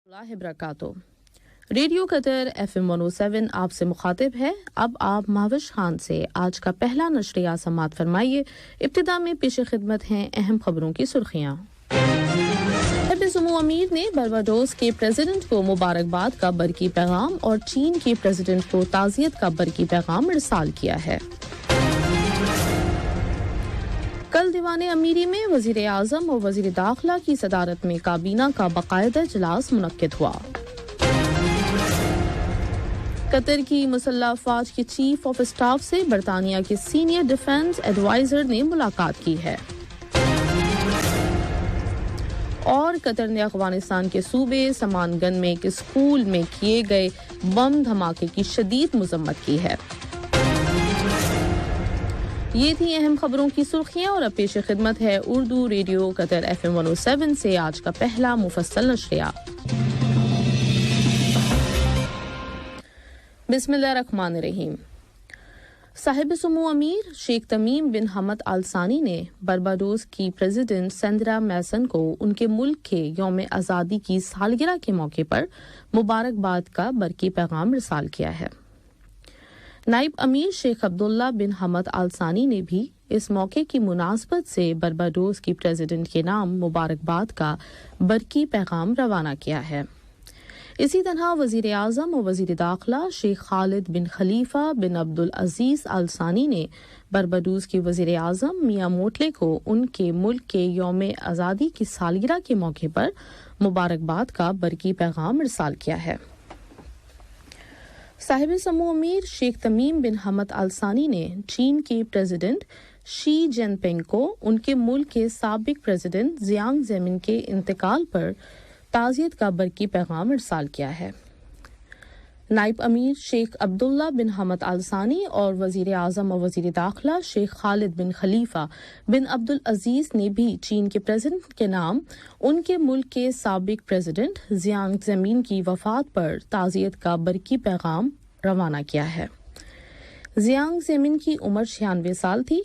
اللہ وبرکاتہ۔ ریڈیو قطر FM 107 آپ سے مخاطب ہے۔ اب آپ مہوش خان سے آج کا پہلا نشریہ سماعت فرمائیے۔ ابتدا میں پیش خدمت ہیں اہم خبروں کی سرخیاں۔ صاحب سمو امیر نے برباڈوس کے پریزیڈنٹ کو مبارکباد کا برقی پیغام اور چین کے پریزیڈنٹ کو تعزیت کا برقی پیغام ارسال کیا ہے۔ کل دیوان امیری میں وزیر اعظم اور وزیر داخلہ کی صدارت میں کابینہ کا باقاعدہ اجلاس منعقد ہوا۔ قطر کی مسلح افواج کے چیف آف اسٹاف سے برطانیہ کے سینئر ڈیفنس ایڈوائزر نے ملاقات کی ہے۔ اور قطر نے افغانستان کے صوبے سمانگن میں ایک اسکول میں کیے گئے بم دھماکے کی شدید مذمت کی ہے۔ یہ تھی اہم خبروں کی سرخیاں اور اب پیش خدمت ہے اردو ریڈیو قطر FM 107 سے آج کا پہلا مفصل نشریہ۔ بسم اللہ الرحمن الرحیم۔ صاحب سمو امیر شیخ تمیم بن حمد آل ثانی نے برباڈوس کی پریزیڈنٹ سینڈرا میسن کو ان کے ملک کے یوم آزادی کی سالگرہ کے موقع پر مبارکباد کا برقی پیغام ارسال کیا ہے۔ نائب امیر شیخ عبداللہ بن حمد آل ثانی نے بھی اس موقع کی مناسبت سے برباڈوس کی پریزیڈنٹ کے نام مبارکباد کا برقی پیغام روانہ کیا ہے۔ اسی طرح وزیر اعظم اور وزیر داخلہ شیخ خالد بن خلیفہ بن عبدالعزیز آل ثانی نے برباڈوس کے وزیر اعظم میاں موٹلے کو ان کے ملک کے یوم آزادی کی سالگرہ کے موقع پر مبارکباد کا برقی پیغام ارسال کیا ہے۔ صاحب سمو امیر شیخ تمیم بن حمد آل ثانی نے چین کے پریزیڈنٹ شی جن پنگ کو ان کے ملک کے سابق پریزیڈنٹ زیانگ زیمن کے انتقال پر تعزیت کا برقی پیغام ارسال کیا ہے۔ نائب امیر شیخ عبداللہ بن حمد آل ثانی اور وزیر اعظم اور وزیر داخلہ شیخ خالد بن خلیفہ بن عبدالعزیز نے بھی چین کے پریزیڈنٹ کے نام ان کے ملک کے سابق پریزیڈنٹ زیانگ زیمن کی وفات پر تعزیت کا برقی پیغام روانہ کیا ہے۔ زیانگ زیمن کی عمر 96 سال تھی۔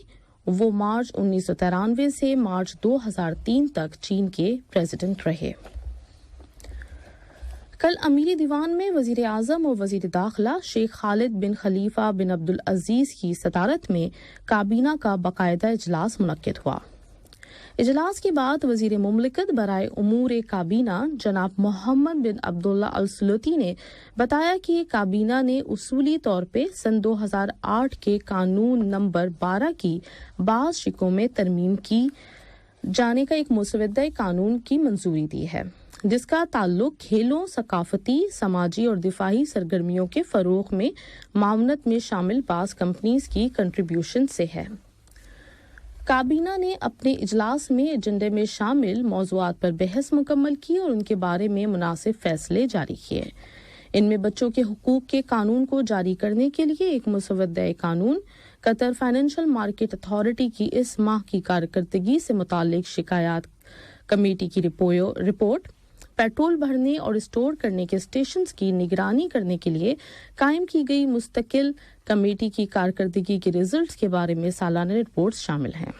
وہ مارچ 1993 سے مارچ 2003 تک چین کے پریزیڈنٹ رہے۔ کل امیری دیوان میں وزیر اعظم اور وزیر داخلہ شیخ خالد بن خلیفہ بن عبدالعزیز کی صدارت میں کابینہ کا باقاعدہ اجلاس منعقد ہوا۔ اجلاس کے بعد وزیر مملکت برائے امور کابینہ جناب محمد بن عبداللہ السلوطی نے بتایا کہ کابینہ نے اصولی طور پہ سن 2008 کے قانون نمبر 12 کی بعض شقوں میں ترمیم کی جانے کا ایک مسودہ قانون کی منظوری دی ہے، جس کا تعلق کھیلوں، ثقافتی، سماجی اور دفاعی سرگرمیوں کے فروغ میں معاونت میں شامل بعض کمپنیز کی کنٹریبیوشن سے ہے۔ کابینہ نے اپنے اجلاس میں ایجنڈے میں شامل موضوعات پر بحث مکمل کی اور ان کے بارے میں مناسب فیصلے جاری کیے۔ ان میں بچوں کے حقوق کے قانون کو جاری کرنے کے لیے ایک مسودہ قانون، قطر فائنینشل مارکیٹ اتھارٹی کی اس ماہ کی کارکردگی سے متعلق شکایات کمیٹی کی رپورٹ، پیٹرول بھرنے اور اسٹور کرنے کے اسٹیشنز کی نگرانی کرنے کے لیے قائم کی گئی مستقل کمیٹی کی کارکردگی کے ریزلٹس کے بارے میں سالانہ رپورٹس شامل ہیں۔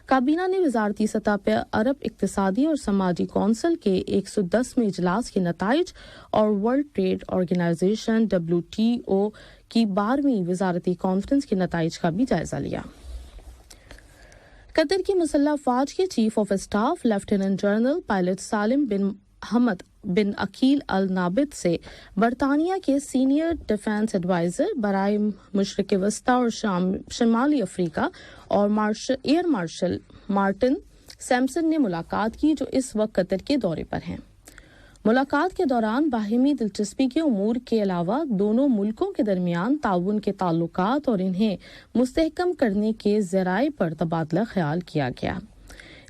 کابینہ نے وزارتی سطح پر عرب اقتصادی اور سماجی کونسل کے 110ویں اجلاس کے نتائج اور ورلڈ ٹریڈ آرگنائزیشن WTO کی 12ویں وزارتی کانفرنس کے نتائج کا بھی جائزہ لیا۔ قطر کی مسلح افواج کے chief of staff lieutenant general pilot Salim bin Hamad bin Aqeel النابت سے برطانیہ کے سینئر ڈیفنس ایڈوائزر برائے مشرق وسطی اور شمالی افریقہ اور ایئر مارشل مارٹن سیمپسن نے ملاقات کی، جو اس وقت قطر کے دورے پر ہیں۔ ملاقات کے دوران باہمی دلچسپی کے امور کے علاوہ دونوں ملکوں کے درمیان تعاون کے تعلقات اور انہیں مستحکم کرنے کے ذرائع پر تبادلہ خیال کیا گیا۔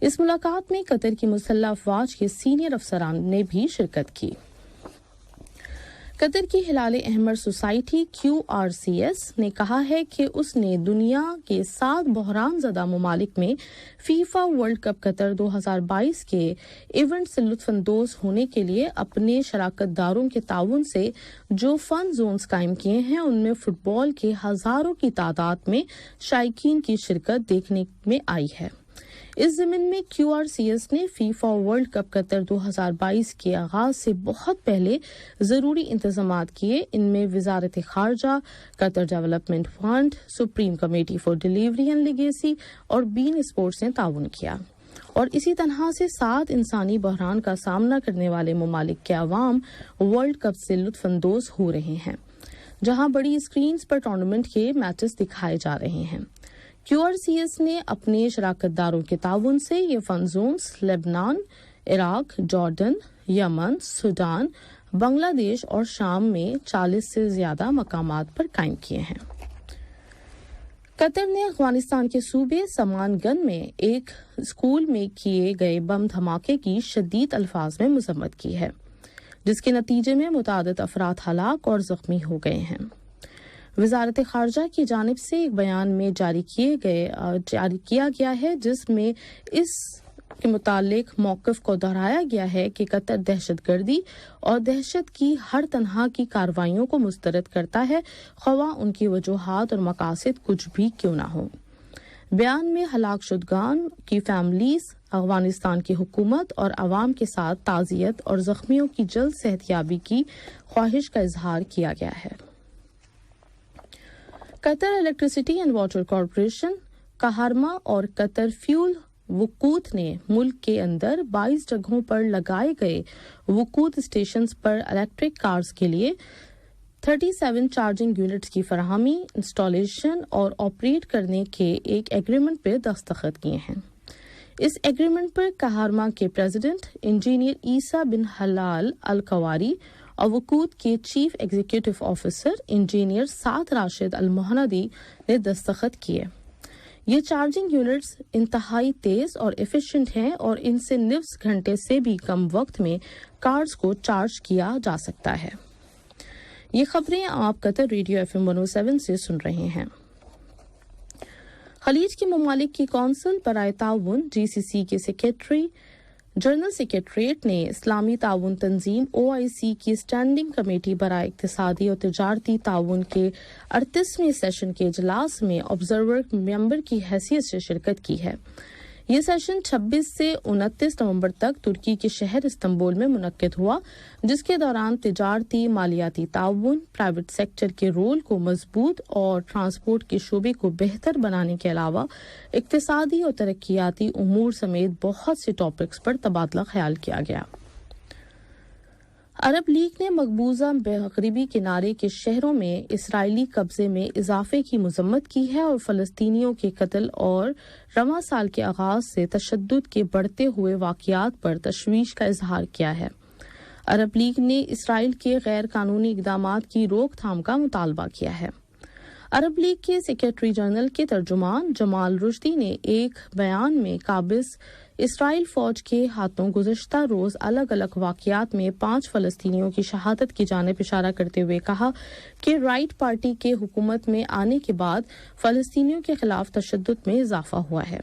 اس ملاقات میں قطر کی مسلح افواج کے سینئر افسران نے بھی شرکت کی۔ قطر کی ہلال احمر سوسائٹی QRCS نے کہا ہے کہ اس نے دنیا کے 7 بحران زدہ ممالک میں فیفا ورلڈ کپ قطر 2022 کے ایونٹ سے لطف اندوز ہونے کے لیے اپنے شراکت داروں کے تعاون سے جو فن زونز قائم کیے ہیں ان میں فٹ بال کے ہزاروں کی تعداد میں شائقین کی شرکت دیکھنے میں آئی ہے۔ इस ज़मीन में QRCS ने फीफा वर्ल्ड कप कतर 2022 के आगाज से बहुत पहले ज़रूरी इंतज़ामात किए। इनमें वज़ारत ख़ारजा, Qatar development fund, supreme committee for delivery and legacy और बीन स्पोर्ट्स ने ताउन किया। और इसी तरह से 7 इंसानी बहरान का सामना करने वाले ममालिक के अवाम वर्ल्ड कप से लुत्फ़अंदोज़ हो रहे हैं, जहां बड़ी स्क्रीन्स पर टूर्नामेंट के मैचेस दिखाए जा रहे हैं। QRCS ने अपने शराकतदारों के ताउन से ये फन जोन्स Lebanon, Iraq, Jordan, Yemen, Sudan, Bangladesh और शाम में 40 से ज्यादा मकामात पर कायम किए हैं। कतर ने अफगानिस्तान के सूबे समानगन में एक स्कूल में किए गए बम धमाके की शदीद अल्फाज में मजम्मत की है, जिसके नतीजे में मुतादिद अफराद हलाक और जख्मी हो गए हैं। वज़ारत ख़ारजा की जानिब से एक बयान में जारी किया गया है, जिसमें इस के मुतालिक मौक़िफ़ को दोहराया गया है कि कतर दहशतगर्दी और दहशत की हर तरह की कार्रवाइयों को मुस्तरद करता है, ख्वाह उनकी वजूहात और मकासद कुछ भी क्यों ना हो। बयान में हलाक शुदगान की फैमिलीज, अफगानिस्तान की हुकूमत और अवाम के साथ ताज़ियत और जख्मियों की जल्द सेहतयाबी की ख्वाहिश का इजहार किया गया है। Qatar electricity and water corporation, Kahramaa और कतर फ्यूल वकूत ने मुल्क के अंदर 22 जगहों पर लगाए गए वकूत स्टेशंस पर इलेक्ट्रिक कार्स के लिए 37 चार्जिंग यूनिट्स की फराहमी, इंस्टॉलेशन और ऑपरेट करने के एक एग्रीमेंट पर दस्तखत किए हैं। इस एग्रीमेंट पर कहारमा के प्रेसिडेंट इंजीनियर ईसा बिन हलाल अल कवारी और वकूत के चीफ एग्जीक्यूटिव ऑफिसर इंजीनियर साद राशिद अल मोहनदी ने दस्तखत किए। ये चार्जिंग यूनिट्स इंतहाई तेज और एफिशिएंट हैं और इनसे निफ्स घंटे से भी कम वक्त में कार्स को चार्ज किया जा सकता है। ये खबरें आप कतर रेडियो FM 107 से सुन रहे हैं। खलीज के ममालिक की कौंसिल बराए ताउन GCC के सेक्रेटरी जनरल सेक्रेटरीट ने इस्लामी ताउन तंजीम OIC की स्टैंडिंग कमेटी बराए इक्तिसादी और तिजारती ताउन के 38वें सेशन के इजलास में ऑब्जर्वर मेंबर की हैसियत से शिरकत की है। ये सेशन 26 से 29 नवंबर तक तुर्की के शहर इस्तांबुल में मुनक्किद हुआ, जिसके दौरान तिजारती मालियाती ताउन, प्राइवेट सेक्टर के रोल को मजबूत और ट्रांसपोर्ट के शोबे को बेहतर बनाने के अलावा इक्तिसादी और तरक्कियाती उमूर समेत बहुत से टॉपिक्स पर तबादला ख्याल किया गया। अरब लीग ने मकबूजा मगरिबी किनारे के शहरों में इसराइली कब्जे में इजाफे की मजम्मत की है और फलस्तीनियों के कत्ल और रवां साल के आगाज से तशद्दुद के बढ़ते हुए वाक़यात पर तशवीश का इजहार किया है। अरब लीग ने इसराइल के गैर कानूनी इक़दामात की रोकथाम का मुतालबा किया है। अरब लीग के सेक्रेटरी जनरल के तर्जुमान जमाल रुश्दी ने एक बयान में काबिज इसराइल फौज के हाथों गुज़श्ता रोज अलग अलग वाक़यात में 5 फलस्तीनियों की शहादत की जानिब इशारा करते हुए कहा कि राइट पार्टी के हुकूमत में आने के बाद फलस्तीनियों के खिलाफ तशद्दुद में इजाफा हुआ है।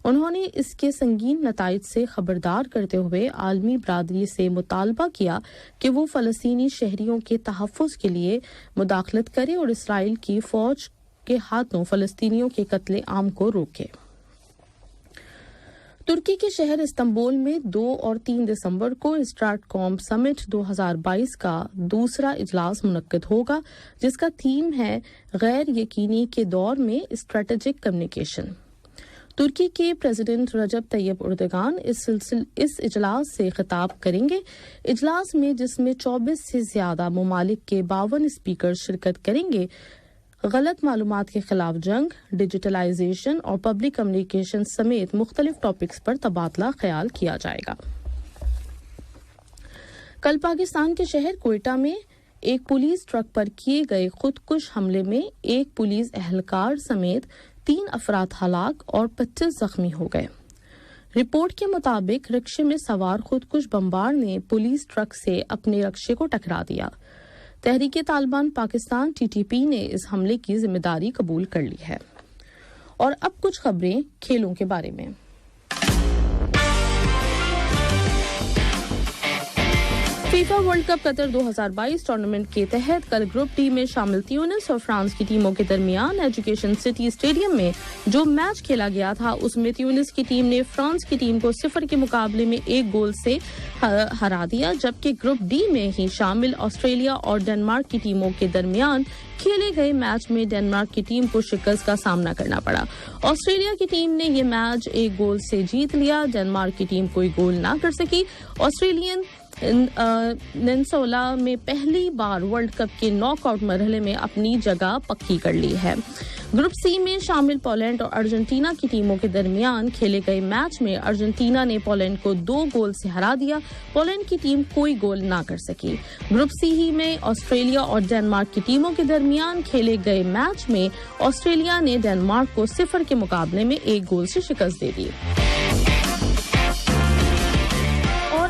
उन्होंने इसके संगीन नताइज से खबरदार करते हुए आलमी बरादरी से मुतालबा किया कि वो फलस्तीनी शहरियों के तहफ़्फ़ुज़ के लिए मुदाखलत करे और इसराइल की फौज के हाथों फलस्तीनियों के कत्ले आम को रोके। तुर्की के शहर इस्तांबुल में 2 और 3 दिसंबर को स्ट्राटकॉम समिट 2022 का दूसरा इजलास मुनक्किद होगा, जिसका थीम है गैर यकीनी के दौर में स्ट्रेटेजिक कम्युनिकेशन। तुर्की के प्रेसिडेंट रजब तैयब उर्दगान इस इजलास से खिताब करेंगे। इजलास में, जिसमें 24 से ज्यादा ममालिक के 52 स्पीकर शिरकत करेंगे, गलत मालूमात के खिलाफ जंग, डिजिटलाइजेशन और पब्लिक कम्युनिकेशन समेत मुख्तलिफ टॉपिक्स पर तबादला ख्याल किया जाएगा। कल पाकिस्तान के शहर क्वेटा में एक पुलिस ट्रक पर किए गए खुदकुश हमले में एक पुलिस एहलकार समेत 3 अफराद हलाक और 25 जख्मी हो गए। रिपोर्ट के मुताबिक रिक्शे में सवार खुदकुश बमबार ने पुलिस ट्रक से अपने रिक्शे को टकरा दिया। तहरीक तालिबान पाकिस्तान TTP ने इस हमले की जिम्मेदारी कबूल कर ली है। और अब कुछ खबरें खेलों के बारे में। FIFA world cup Qatar 2022 tournament के तहत कल ग्रुप डी में शामिल ट्यूनिस और फ्रांस की टीमों के दरमियान एजुकेशन सिटी स्टेडियम में जो मैच खेला गया था उसमें ट्यूनिस की टीम ने फ्रांस की टीम को 0 के मुकाबले में 1 गोल से हरा दिया, जबकि ग्रुप डी में ही शामिल ऑस्ट्रेलिया और डेनमार्क की टीमों के दरमियान खेले गए मैच में डेनमार्क की टीम को शिकस्त का सामना करना पड़ा। ऑस्ट्रेलिया की टीम ने यह मैच 1 गोल से जीत लिया। डेनमार्क की टीम कोई गोल ना कर सकी। ऑस्ट्रेलियन 1916 में पहली बार वर्ल्ड कप के नॉकआउट मरहले में अपनी जगह पक्की कर ली है। ग्रुप सी में शामिल पोलैंड और अर्जेंटीना की टीमों के दरमियान खेले गए मैच में अर्जेंटीना ने पोलैंड को 2 गोल से हरा दिया। पोलैंड की टीम कोई गोल ना कर सकी। ग्रुप सी ही में ऑस्ट्रेलिया और डेनमार्क की टीमों के दरमियान खेले गए मैच में ऑस्ट्रेलिया ने डेनमार्क को 0 के मुकाबले में 1 गोल से शिकस्त दे दी।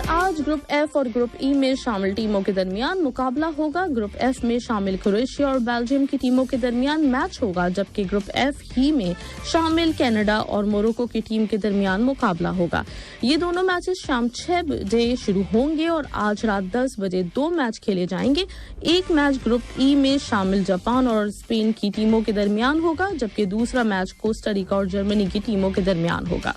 आज ग्रुप एफ और ग्रुप ई में शामिल टीमों के दरमियान मुकाबला होगा। ग्रुप एफ में शामिल क्रोएशिया और बेल्जियम की टीमों के दरमियान मैच होगा, जबकि ग्रुप एफ ही में शामिल कनाडा और मोरक्को की टीम के दरमियान मुकाबला होगा। ये दोनों मैचेस शाम 6 बजे शुरू होंगे और आज रात 10 बजे 2 मैच खेले जाएंगे। एक मैच ग्रुप ई में शामिल जापान और स्पेन की टीमों के दरमियान होगा, जबकि दूसरा मैच कोस्टा रिका और जर्मनी की टीमों के दरमियान होगा।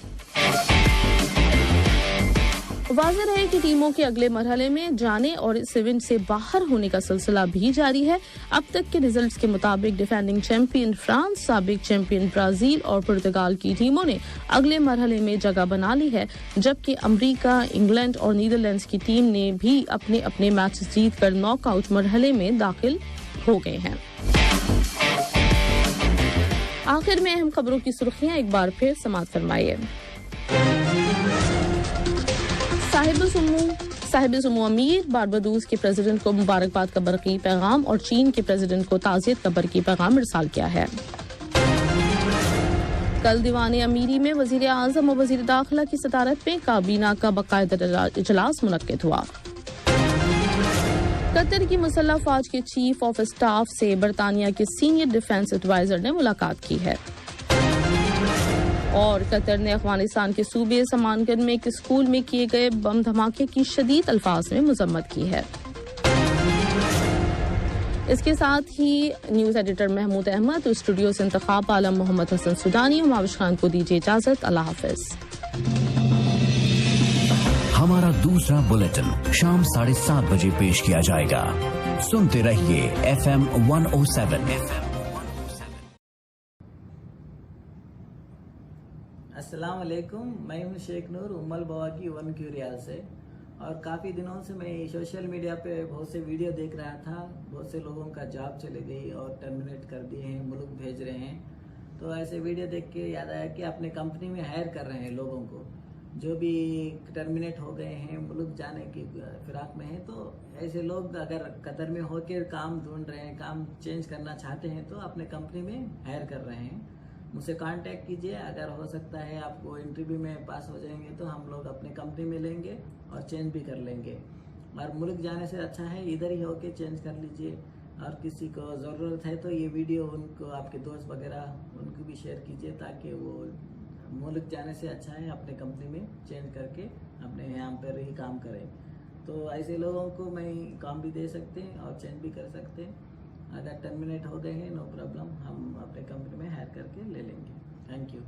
वाज़ेह रहे कि टीमों के अगले मरहले में जाने और इस इवेंट से बाहर होने का सिलसिला भी जारी है। अब तक के रिजल्ट्स के मुताबिक डिफेंडिंग चैंपियन फ्रांस, साबिक चैंपियन ब्राजील और पुर्तगाल की टीमों ने अगले मरहले में जगह बना ली है, जबकि अमेरिका, इंग्लैंड और नीदरलैंड्स की टीम ने भी अपने अपने मैच जीतकर नॉकआउट मरहले में दाखिल हो गए हैं। आखिर में अहम खबरों की सुर्खियां एक बार फिर समाअत फरमाइए। साहिब सुमो अमीर बारबाडोस के प्रेसिडेंट को मुबारकबाद का बरकी पैगाम और चीन के प्रेसिडेंट को ताज़ियत का बरकी पैगाम इरसाल किया है। कल दीवाने अमीरी में वजीर आज़म और वजीर दाखिला की सदारत में काबीना का बाकायदा इजलास मुनक्किद हुआ। कतर की मुसल्लह फौज के चीफ ऑफ स्टाफ से बरतानिया के सीनियर डिफेंस एडवाइजर ने मुलाकात की है। और कतर ने अफगानिस्तान के सूबे समानगढ़ में एक स्कूल में किए गए बम धमाके की शदीद अल्फाज में मजम्मत की है। इसके साथ ही न्यूज एडिटर महमूद अहमद और स्टूडियो से इंतखाब आलम मोहम्मद हसन सुडानी और माविश खान को दीजिए इजाजत। अल्लाह हाफिज। हमारा दूसरा बुलेटिन शाम 7:30 बजे पेश किया जाएगा। सुनते रहिए FM 107। अस्सलाम वालेकुम, मैं हूं शेख नूर उम्मल बवा की 1 क्यूरियल से। और काफ़ी दिनों से मैं सोशल मीडिया पे बहुत से वीडियो देख रहा था। बहुत से लोगों का जॉब चले गई और टर्मिनेट कर दिए हैं, मुल्क भेज रहे हैं। तो ऐसे वीडियो देख के याद आया कि अपने कंपनी में हायर कर रहे हैं लोगों को जो भी टर्मिनेट हो गए हैं, मुल्क जाने की फिराक में हैं। तो ऐसे लोग अगर कतर में होकर काम ढूंढ रहे हैं, काम चेंज करना चाहते हैं, तो अपने कंपनी में हायर कर रहे हैं। मुझसे कांटेक्ट कीजिए। अगर हो सकता है आपको इंटरव्यू में पास हो जाएंगे तो हम लोग अपने कंपनी में लेंगे और चेंज भी कर लेंगे। और मुल्क जाने से अच्छा है इधर ही होके चेंज कर लीजिए। और किसी को ज़रूरत है तो ये वीडियो उनको, आपके दोस्त वगैरह उनको भी शेयर कीजिए, ताकि वो मुल्क जाने से अच्छा है अपने कंपनी में चेंज करके अपने यहाँ पर ही काम करें। तो ऐसे लोगों को मैं काम भी दे सकते हैं और चेंज भी कर सकते हैं। अगर टर्मिनेट हो गए हैं नो प्रॉब्लम, हम अपने कंपनी में हायर करके ले लेंगे। Thank you.